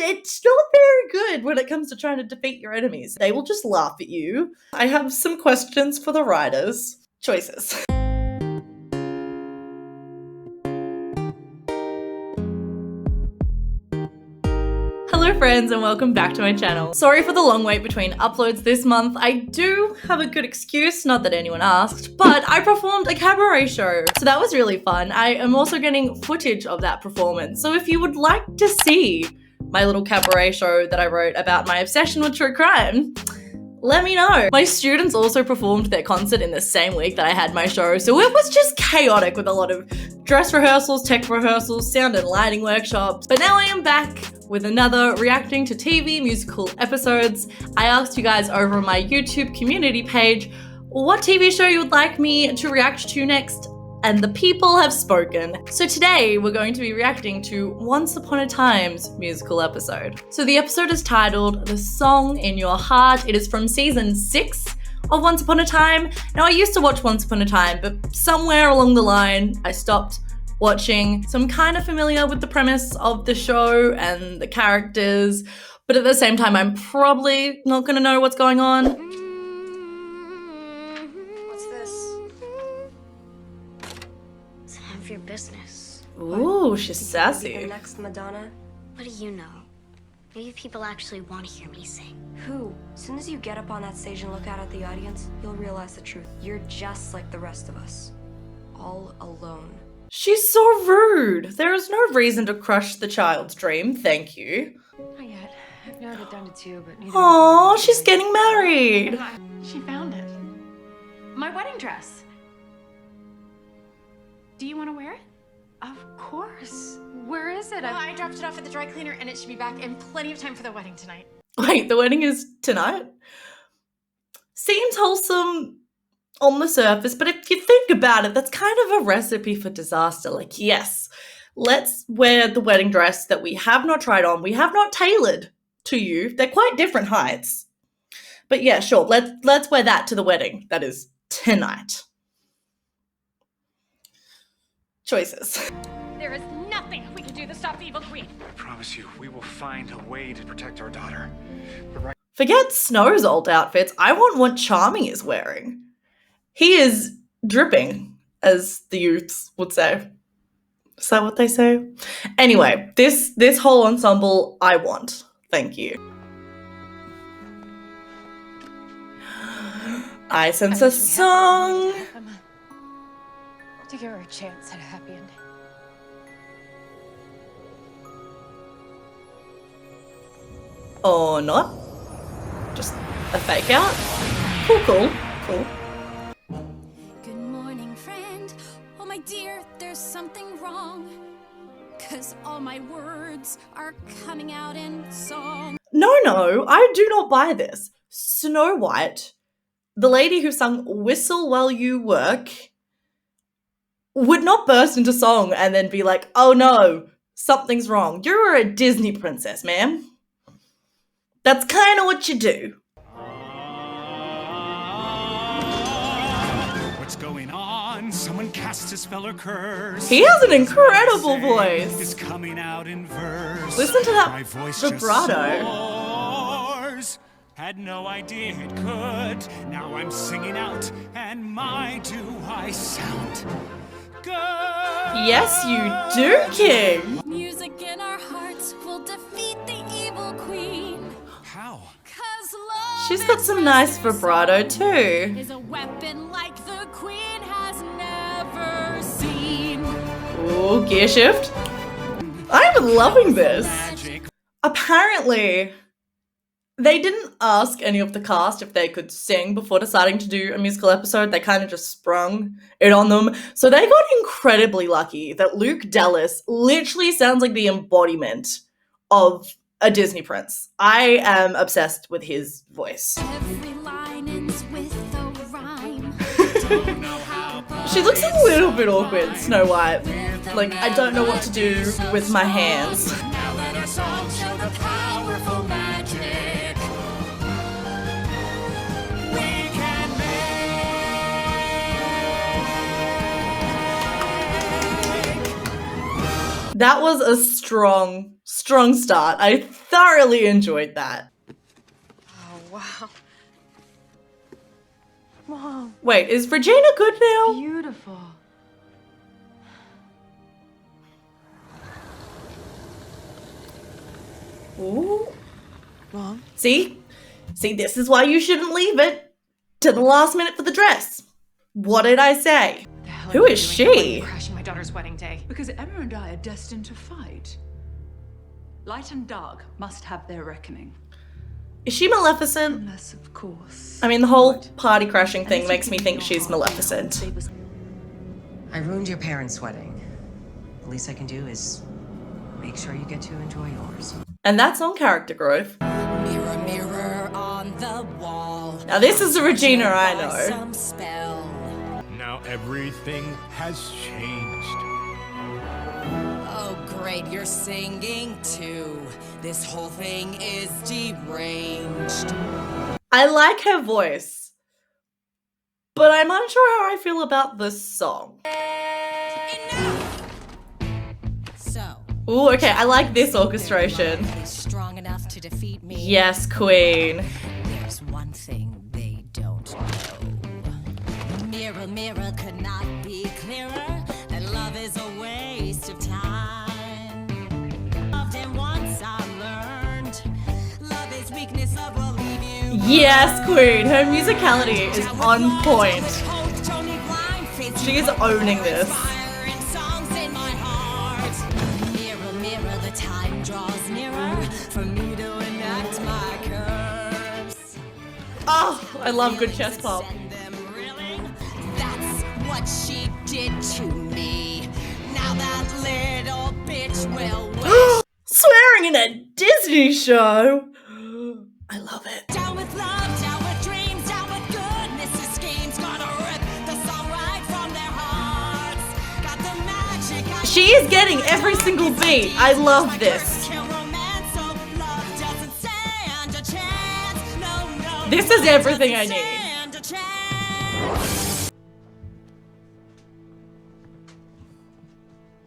it's not very good when it comes to trying to defeat your enemies. They will just laugh at you. I have some questions for the writers. Choices. Hello friends and welcome back to my channel. Sorry for the long wait between uploads this month. I do have a good excuse, not that anyone asked, but I performed a cabaret show. So that was really fun. I am also getting footage of that performance. So if you would like to see my little cabaret show that I wrote about my obsession with true crime, let me know. My students also performed their concert in the same week that I had my show, so it was just chaotic with a lot of dress rehearsals, tech rehearsals, sound and lighting workshops. But now I am back with another reacting to TV musical episodes. I asked you guys over on my YouTube community page what TV show you would like me to react to next, and the people have spoken. So today we're going to be reacting to Once Upon a Time's musical episode. So the episode is titled The Song in Your Heart. It is from season 6 of Once Upon a Time. Now I used to watch Once Upon a Time, but somewhere along the line I stopped watching. So I'm kind of familiar with the premise of the show and the characters, but at the same time I'm probably not gonna know what's going on. What's this? It's none of your business. Ooh, she's sassy. The next Madonna? What do you know? Maybe people actually want to hear me sing. Who? As soon as you get up on that stage and look out at the audience, you'll realize the truth. You're just like the rest of us. All alone. She's so rude. There is no reason to crush the child's dream, thank you. Not yet. I've narrowed it down to 2, but neither. Aww, she's getting married. She found it. My wedding dress. Do you want to wear it? Of course. Where is it? Well, I dropped it off at the dry cleaner and it should be back in plenty of time for the wedding tonight. Wait, the wedding is tonight? Seems wholesome on the surface, but if you think about it, that's kind of a recipe for disaster. Like, yes, let's wear the wedding dress that we have not tried on. We have not tailored to you. They're quite different heights. But yeah, sure, let's wear that to the wedding. That is tonight. Choices. There is nothing we can do to stop the evil queen. I promise you, we will find a way to protect our daughter. Forget Snow's old outfits. I want what Charming is wearing. He is dripping, as the youths would say. Is that what they say? Anyway, this whole ensemble I want. Thank you. I sense a song. To give her a chance at a happy ending. Or not. Just a fake out. Cool. Good morning, friend. Oh, my dear, there's something wrong. 'Cause all my words are coming out in song. No, I do not buy this. Snow White, the lady who sung Whistle While You Work, would not burst into song and then be like, oh no, something's wrong. You're a Disney princess, ma'am. That's kind of what you do. What's going on? Someone cast a spell or curse. He has an incredible voice. It's coming out in verse. Listen to that My voice vibrato. just soars. Had no idea it could. Now I'm singing out, and my do I sound good. Yes, you do, King. Music in our hearts will defeat the evil queen. How? 'Cause love She's got some nice vibrato too. is a weapon like the queen has never seen. Ooh, gear shift. I'm loving this. Magic. Apparently, they didn't ask any of the cast if they could sing before deciding to do a musical episode. They kind of just sprung it on them. So they got incredibly lucky that Luke Dallas literally sounds like the embodiment of a Disney prince. I am obsessed with his voice. Every line ends with a rhyme. She looks a little bit awkward, Snow White. Like, I don't know what to do with my hands. Now let our song show the powerful magic. That was a strong start. I thoroughly enjoyed that. Oh, wow. Mom, Wait, is Regina good now? beautiful. Ooh. Mom? See, this is why you shouldn't leave it to the last minute for the dress. What did I say? The hell Who are you is doing? Why are she? you crashing my daughter's wedding day? Because Emma and I are destined to fight. Light and dark must have their reckoning. Is she Maleficent? Unless, of course. I mean, the whole What? party crashing thing Unless you makes me keep think your she's heart Maleficent. behind what I ruined your parents' wedding. The least I can do is make sure you get to enjoy yours. And that's on character growth. Mirror, mirror on the wall. Now this is the Regina I know. Some spell. Now everything has changed. Oh, great, you're singing too. This whole thing is deranged. I like her voice, but I'm unsure how I feel about the song. Enough! So, Ooh, okay, I like this orchestration. is strong enough to defeat me. Yes, Queen. There's one thing they don't know. Mirror, mirror could not be clearer that love is a waste of time. Loved and once I learned love is weakness, love will leave you. Yes, Queen. Her musicality is on point. She is owning this. Mirror, mirror, the time draws nearer for me to enact my curse. Oh, I love good chest pop. Send them reeling. That's what she did to me. Now that little bitch will wish. Swearing in a Disney show. I love it. Down with love, down with dreams, down with goodness and schemes. Gonna rip the song right from their hearts. Got the magic. She is getting every single beat. I love this. Kill romance, so love doesn't stand a chance. No, no. This is everything I need. Stand a chance.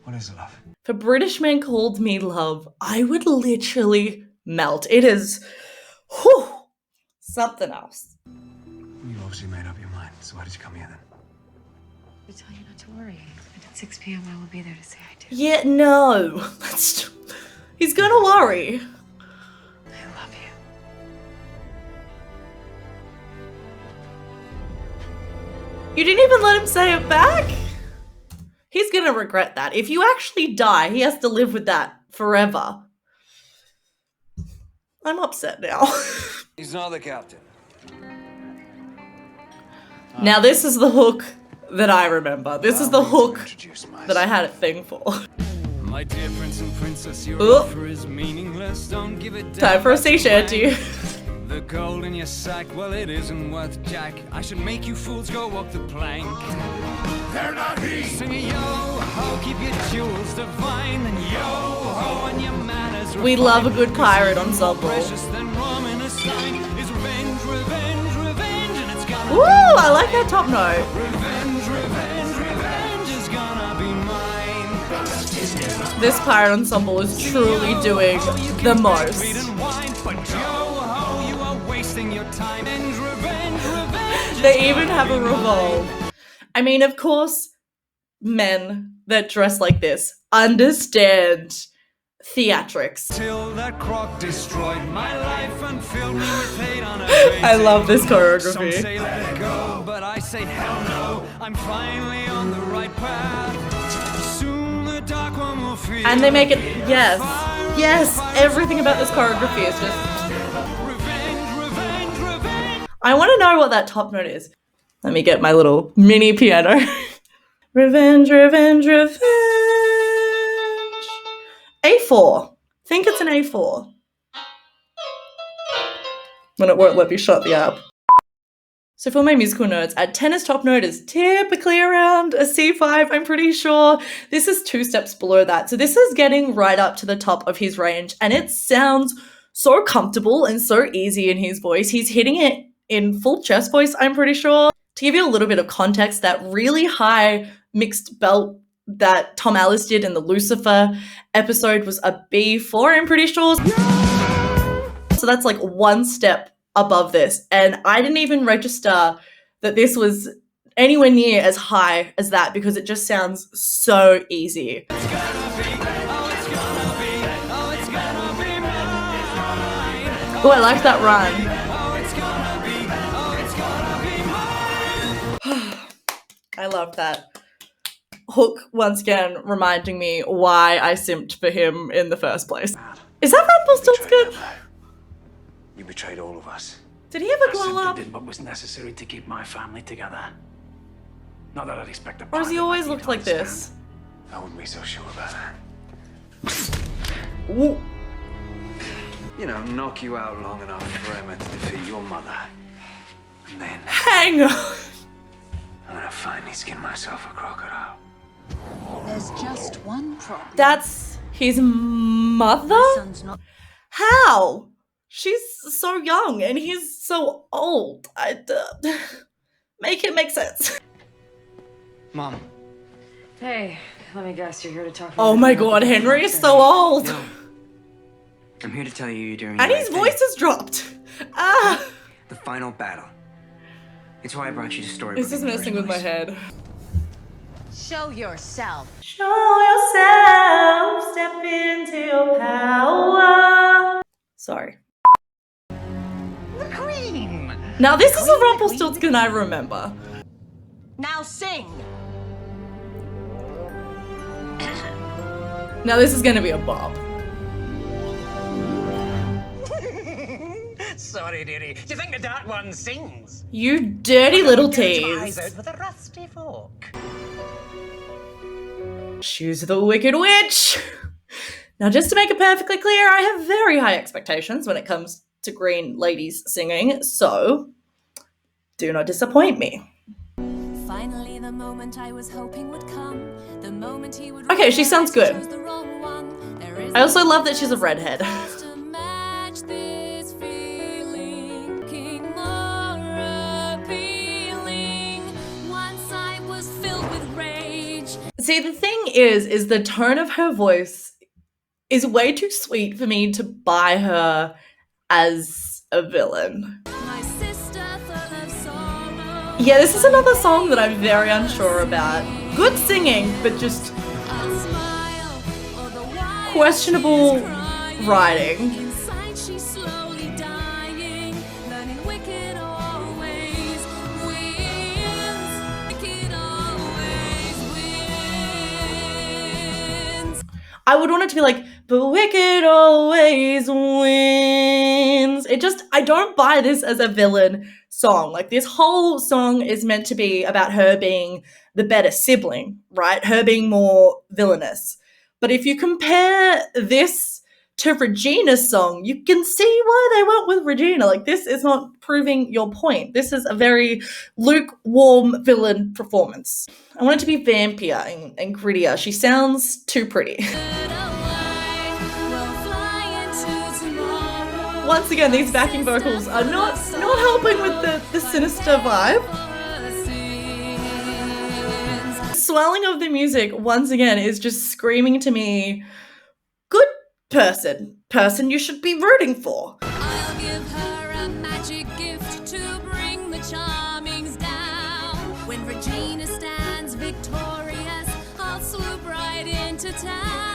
What is love? If a British man called me love, I would literally melt. It is, whew, something else. You obviously made up your mind, so why did you come here then? I tell you not to worry. And at 6 p.m. I will be there to say I do. Yeah, no. He's gonna worry. I love you. You didn't even let him say it back? He's gonna regret that. If you actually die, he has to live with that forever. I'm upset now. He's not the captain. Now this is the hook that I remember. This is the hook that I had a thing for. My dear prince and princess, your Ooh. offer is meaningless. Don't give it Time for a sea shanty. The gold in your sack, well, it isn't worth jack. I should make you fools go up the plank. They're not he. Sing a yo-ho, keep your jewels divine. And yo-ho, and your manners We love a good pirate ensemble. precious than rum in a stein. Is revenge, revenge, revenge, and it's gonna Woo, I like that top note. revenge, revenge, revenge is gonna be mine. This pirate ensemble is truly doing the most. Read and wine, but yo-ho, you are wasting your time. Revenge, revenge, revenge. They even have a revolve. I mean, of course, men that dress like this understand theatrics. Till that croc destroyed my life and filled me with hate on a I love this Some choreography. say let it go, but I say hell no. I'm finally on the right path. Soon the dark one will feel. And they make it, yes, everything about this choreography is just, Revenge, revenge, revenge. I want to know what that top note is. Let me get my little mini piano. Revenge, revenge, revenge. A4. Think it's an A4. When it won't let me shut the app. So for my musical notes, a tenor's top note is typically around a C5, I'm pretty sure. This is 2 steps below that. So this is getting right up to the top of his range, and it sounds so comfortable and so easy in his voice. He's hitting it in full chest voice, I'm pretty sure. To give you a little bit of context, that really high mixed belt that Tom Ellis did in the Lucifer episode was a B4, I'm pretty sure. So that's like one step above this. And I didn't even register that this was anywhere near as high as that because it just sounds so easy. Oh, I like that run. I love that. Hook, once again, reminding me why I simped for him in the first place. Is that Rumpelstiltskin? You betrayed all of us. Did he ever glow up? I did what was necessary to keep my family together. Not that I'd expect a Or has he always looked like this? I wouldn't be so sure about that. Ooh. You know, knock you out long enough for Emma to defeat your mother. And then Hang on. I'm gonna finally skin myself a crocodile. There's just one problem. That's his mother? Son's not. How? She's so young and he's so old. Make it make sense. Mom. Hey, let me guess, you're here to talk. Oh my god, Henry is so old. No. I'm here to tell you you're doing And the his right thing. voice has dropped. Ah. The final battle. It's why I brought you to Storybrooke. This is in the messing first with my place. head. Show yourself. Show yourself, step into your power. Sorry. The Queen. Now this is a Rumpelstiltskin I remember. Now sing. Now this is gonna be a bob. Sorry, dearie. Do you think the Dark One sings? You dirty little Get your eyes tease. out with a rusty fork. Choose the Wicked Witch. Now just to make it perfectly clear, I have very high expectations when it comes to green ladies singing, so do not disappoint me. Finally, the moment I was hoping would come, the moment he would Okay, she sounds good. chose the wrong one. There is I also love that she's a redhead. to match this feeling, more appealing. Once I was filled with rage. See, the thing is the tone of her voice is way too sweet for me to buy her as a villain. My sister full of sorrow. Yeah, this is another song that I'm very unsure about. Good singing, but just A smile, or the wild questionable she's crying. writing. Inside she's slowly dying, learning wicked always wins. Wicked always wins. I would want it to be like, but wicked always wins. It just, I don't buy this as a villain song. Like, this whole song is meant to be about her being the better sibling, right? Her being more villainous. But if you compare this to Regina's song, you can see why they went with Regina. Like, this is not proving your point. This is a very lukewarm villain performance. I want it to be vampier and grittier. She sounds too pretty. Once again, these backing vocals are not helping with the sinister vibe. The swelling of the music, once again, is just screaming to me, good person you should be rooting for. I'll give her a magic gift to bring the charmings down. When Regina stands victorious, I'll swoop right into town.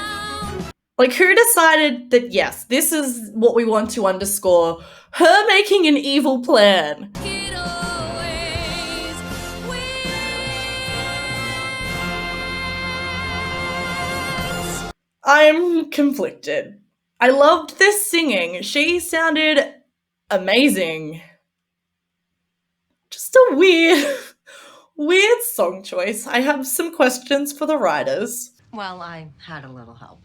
Like, who decided that, yes, this is what we want to underscore her making an evil plan? It always wins. I'm conflicted. I loved this singing. She sounded amazing. Just a weird song choice. I have some questions for the writers. Well, I had a little help.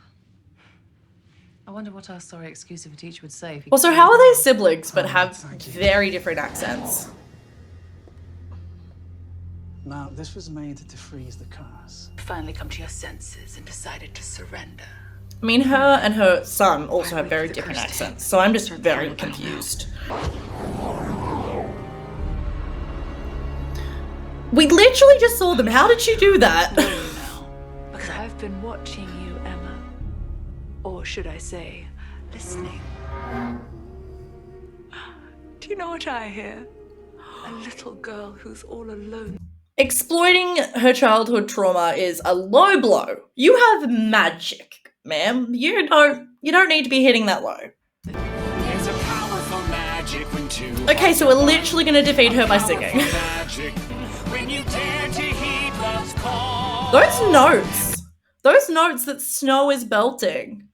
I wonder what our sorry exclusive teacher would say if he Also, how are they siblings but have very different accents? Now, this was made to freeze the curse. Finally come to your senses and decided to surrender. I mean, her and her son also have very different accents, so I'm just very confused. We literally just saw them. How did she do that? Because I've been watching you, Emma. Or should I say, listening. Do you know what I hear? A little girl who's all alone. Exploiting her childhood trauma is a low blow. You have magic, ma'am. You don't need to be hitting that low. There's a powerful magic when two Okay, so we're literally gonna defeat her by singing. when you dare to heed love's call. Those notes that Snow is belting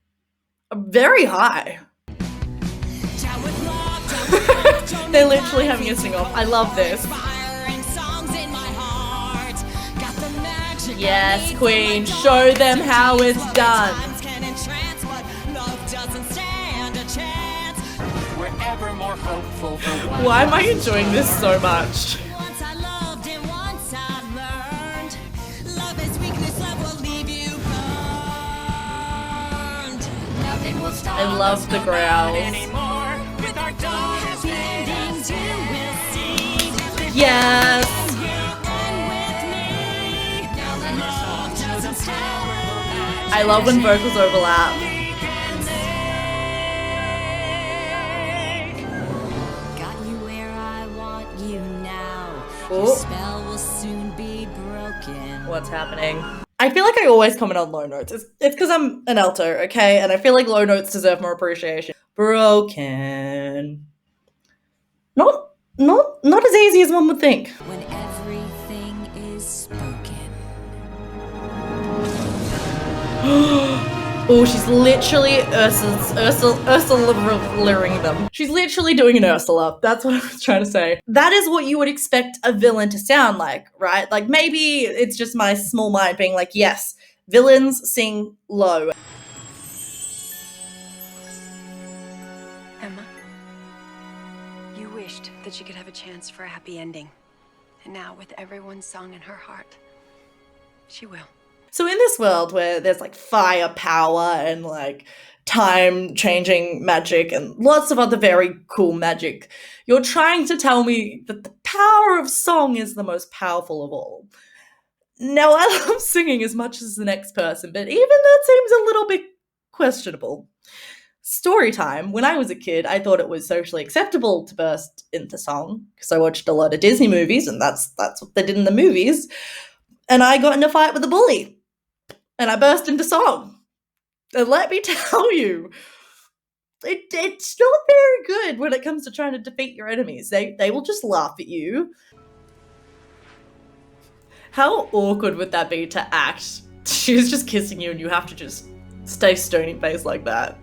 are very high. They're literally having a sing-off. I love this. Yes, Queen, show them how it's done. Why am I enjoying this so much? I love the growls. Yes. I love when vocals overlap. Got you where I want you now. Oh. Your spell will soon be broken. What's happening? I feel like I always comment on low notes. It's because I'm an alto, okay? And I feel like low notes deserve more appreciation. Broken. Not as easy as one would think. When everything is spoken. Oh, she's literally Ursula-ing them. She's literally doing an Ursula. That's what I was trying to say. That is what you would expect a villain to sound like, right? Like maybe it's just my small mind being like, yes, villains sing low. Emma, you wished that you could have a chance for a happy ending. And now, with everyone's song in her heart, she will. So in this world where there's like fire power and like time changing magic and lots of other very cool magic, you're trying to tell me that the power of song is the most powerful of all. Now, I love singing as much as the next person, but even that seems a little bit questionable. Story time. When I was a kid, I thought it was socially acceptable to burst into song because I watched a lot of Disney movies and that's what they did in the movies. And I got in a fight with a bully. And I burst into song. And let me tell you, it's not very good when it comes to trying to defeat your enemies. They will just laugh at you. How awkward would that be to act? She's just kissing you and you have to just stay stony faced like that.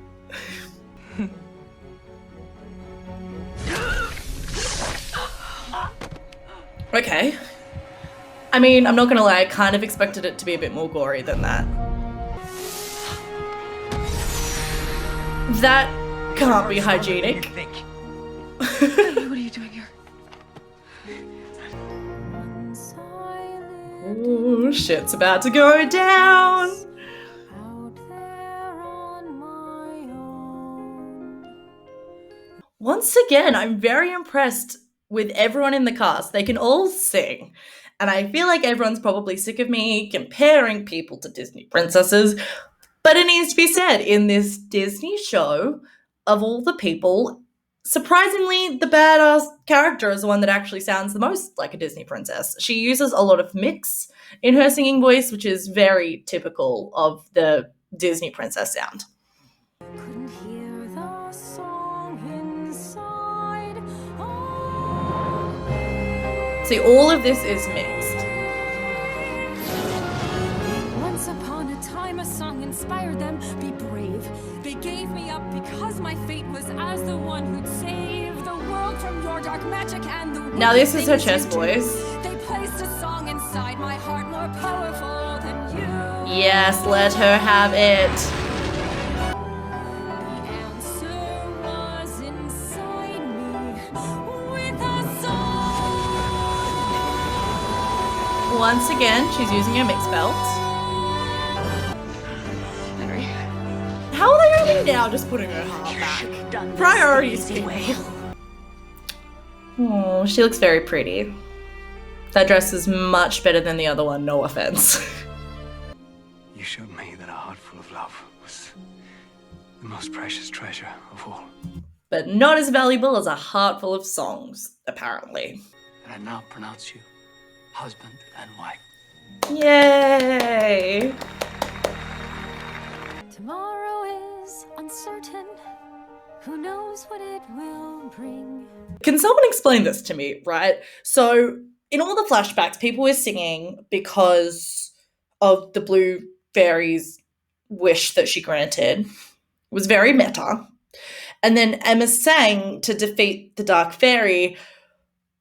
Okay. I mean, I'm not gonna lie, I kind of expected it to be a bit more gory than that. That can't be hygienic. What are you doing here? Ooh, shit's about to go down. Once again, I'm very impressed with everyone in the cast. They can all sing. And I feel like everyone's probably sick of me comparing people to Disney princesses. But it needs to be said, in this Disney show, of all the people, surprisingly, the badass character is the one that actually sounds the most like a Disney princess. She uses a lot of mix in her singing voice, which is very typical of the Disney princess sound. See, all of this is mixed. Once upon a time, a song inspired them. Be brave. They gave me up because my fate was as the one who'd save the world from your dark magic and the. Now this is her chest voice. They placed a song inside my heart more powerful than you. Yes, let her have it. The answer was inside me with a song. Once again, she's using her mix belt. Henry. How are they only now just putting her heart back? Priorities, people. Oh, she looks very pretty. That dress is much better than the other one, no offense. You showed me that a heart full of love was the most precious treasure of all. But not as valuable as a heart full of songs, apparently. And I now pronounce you husband and wife. Yay! Tomorrow is uncertain. Who knows what it will bring? Can someone explain this to me, right? So, in all the flashbacks, people were singing because of the blue fairy's wish that she granted. It was very meta. And then Emma sang to defeat the dark fairy.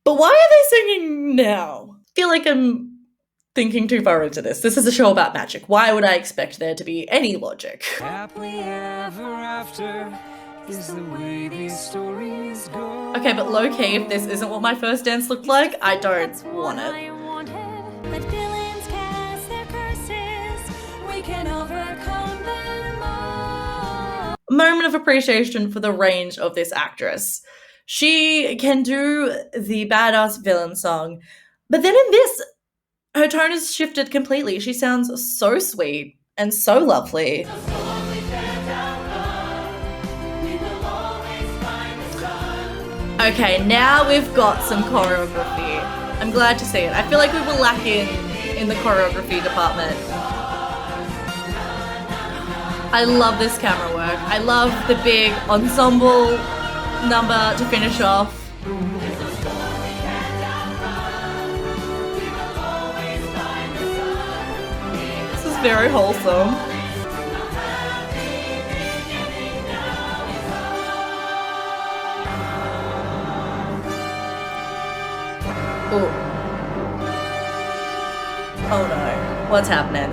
But why are they singing now? I feel like I'm thinking too far into this. This is a show about magic. Why would I expect there to be any logic? Happily ever after is the way these stories go. Okay, but low-key, if this isn't what my first dance looked like, I don't want it. Let villains cast their curses. We can overcome them all. Moment of appreciation for the range of this actress. She can do the badass villain song, but then in this, her tone has shifted completely. She sounds so sweet and so lovely. Okay, now we've got some choreography. I'm glad to see it. I feel like we were lacking in the choreography department. I love this camera work. I love the big ensemble number to finish off. This is very wholesome. Ooh. Oh no, what's happening?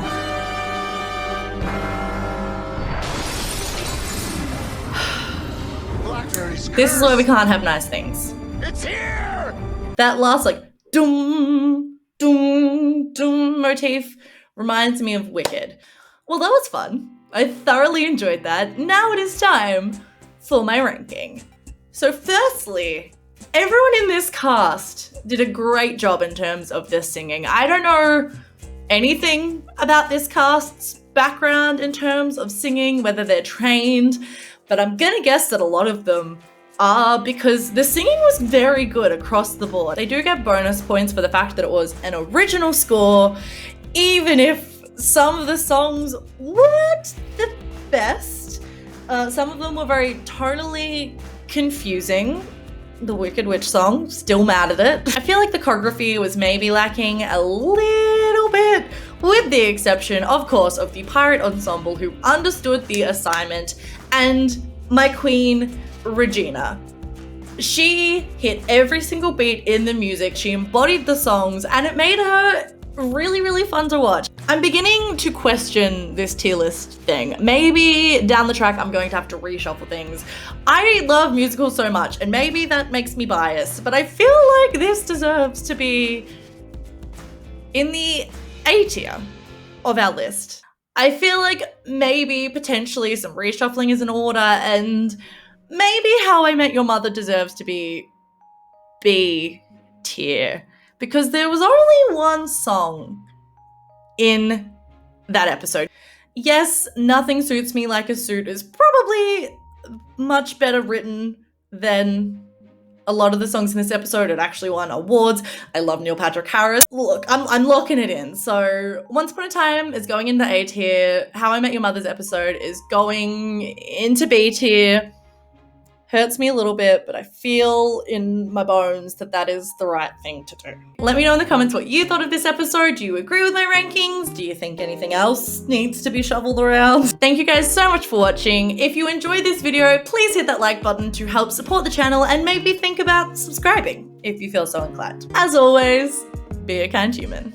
This is why we can't have nice things. It's here! That last like doom, doom, doom motif reminds me of Wicked. Well, that was fun. I thoroughly enjoyed that. Now it is time for my ranking. So firstly, everyone in this cast did a great job in terms of their singing. I don't know anything about this cast's background in terms of singing, whether they're trained, but I'm gonna guess that a lot of them are because the singing was very good across the board. They do get bonus points for the fact that it was an original score, even if some of the songs weren't the best. Some of them were very tonally confusing. The Wicked Witch song, still mad at it. I feel like the choreography was maybe lacking a little bit, with the exception, of course, of the pirate ensemble who understood the assignment, and my queen, Regina. She hit every single beat in the music, she embodied the songs, and it made her really, really fun to watch. I'm beginning to question this tier list thing. Maybe down the track I'm going to have to reshuffle things. I love musicals so much, and maybe that makes me biased, but I feel like this deserves to be in the A tier of our list. I feel like maybe potentially some reshuffling is in order, and maybe How I Met Your Mother deserves to be B tier, because there was only one song in that episode. Yes, Nothing Suits Me Like a Suit is probably much better written than a lot of the songs in this episode. It actually won awards. I love Neil Patrick Harris. Look, I'm locking it in. So Once Upon a Time is going into A tier. How I Met Your Mother's episode is going into B tier. Hurts me a little bit, but I feel in my bones that that is the right thing to do. Let me know in the comments what you thought of this episode. Do you agree with my rankings? Do you think anything else needs to be shoveled around? Thank you guys so much for watching. If you enjoyed this video, please hit that like button to help support the channel, and maybe think about subscribing if you feel so inclined. As always, be a kind human.